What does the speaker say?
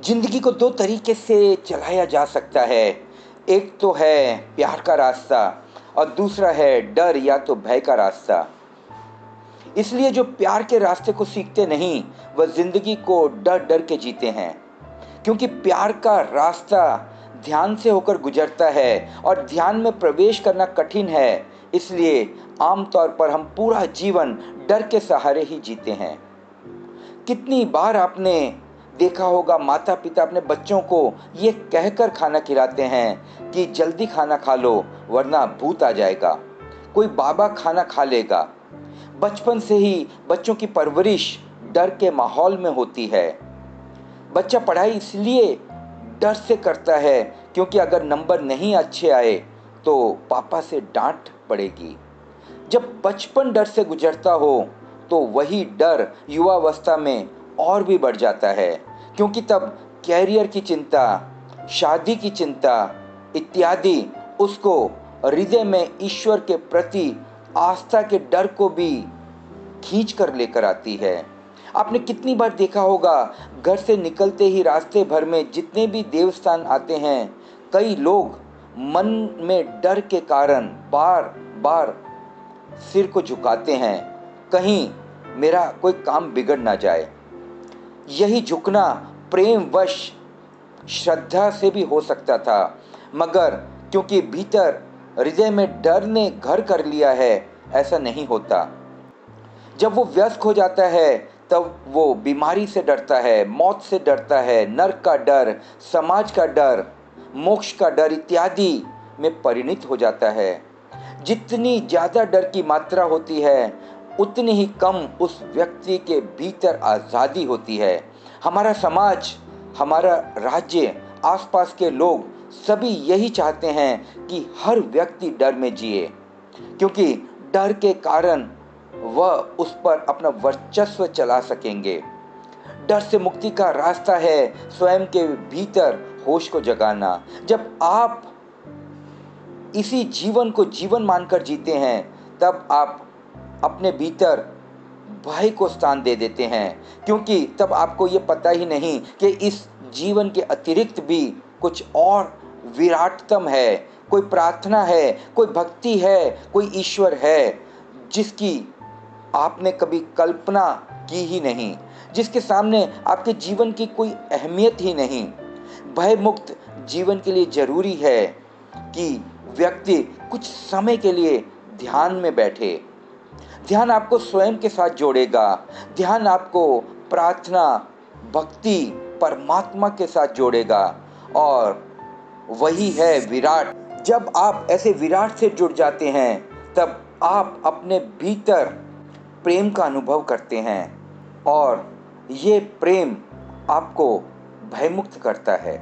जिंदगी को दो तरीके से चलाया जा सकता है। एक तो है प्यार का रास्ता और दूसरा है डर या तो भय का रास्ता। इसलिए जो प्यार के रास्ते को सीखते नहीं वह जिंदगी को डर डर के जीते हैं। क्योंकि प्यार का रास्ता ध्यान से होकर गुजरता है और ध्यान में प्रवेश करना कठिन है। इसलिए आमतौर पर हम पूरा जीवन डर के सहारे ही जीते हैं। कितनी बार आपने देखा होगा माता पिता अपने बच्चों को ये कहकर खाना खिलाते हैं कि जल्दी खाना खा लो वरना भूत आ जाएगा, कोई बाबा खाना खा लेगा। बचपन से ही बच्चों की परवरिश डर के माहौल में होती है। बच्चा पढ़ाई इसलिए डर से करता है क्योंकि अगर नंबर नहीं अच्छे आए तो पापा से डांट पड़ेगी। जब बचपन डर से गुजरता हो तो वही डर युवावस्था में और भी बढ़ जाता है, क्योंकि तब कैरियर की चिंता, शादी की चिंता इत्यादि उसको हृदय में ईश्वर के प्रति आस्था के डर को भी खींच कर लेकर आती है। आपने कितनी बार देखा होगा घर से निकलते ही रास्ते भर में जितने भी देवस्थान आते हैं, कई लोग मन में डर के कारण बार बार सिर को झुकाते हैं, कहीं मेरा कोई काम बिगड़ ना जाए। यही झुकना प्रेमवश श्रद्धा से भी हो सकता था, मगर क्योंकि भीतर हृदय में डर ने घर कर लिया है, ऐसा नहीं होता। जब वो व्यस्क हो जाता है तब वो बीमारी से डरता है, मौत से डरता है, नरक का डर, समाज का डर, मोक्ष का डर इत्यादि में परिणित हो जाता है। जितनी ज़्यादा डर की मात्रा होती है उतनी ही कम उस व्यक्ति के भीतर आज़ादी होती है। हमारा समाज, हमारा राज्य, आसपास के लोग सभी यही चाहते हैं कि हर व्यक्ति डर में जिए, क्योंकि डर के कारण वह उस पर अपना वर्चस्व चला सकेंगे। डर से मुक्ति का रास्ता है स्वयं के भीतर होश को जगाना। जब आप इसी जीवन को जीवन मानकर जीते हैं तब आप अपने भीतर भय को स्थान दे देते हैं, क्योंकि तब आपको ये पता ही नहीं कि इस जीवन के अतिरिक्त भी कुछ और विराटतम है, कोई प्रार्थना है, कोई भक्ति है, कोई ईश्वर है जिसकी आपने कभी कल्पना की ही नहीं, जिसके सामने आपके जीवन की कोई अहमियत ही नहीं। भय मुक्त जीवन के लिए जरूरी है कि व्यक्ति कुछ समय के लिए ध्यान में बैठे। ध्यान आपको स्वयं के साथ जोड़ेगा। ध्यान आपको प्रार्थना, भक्ति, परमात्मा के साथ जोड़ेगा और वही है विराट। जब आप ऐसे विराट से जुड़ जाते हैं तब आप अपने भीतर प्रेम का अनुभव करते हैं और ये प्रेम आपको भयमुक्त करता है।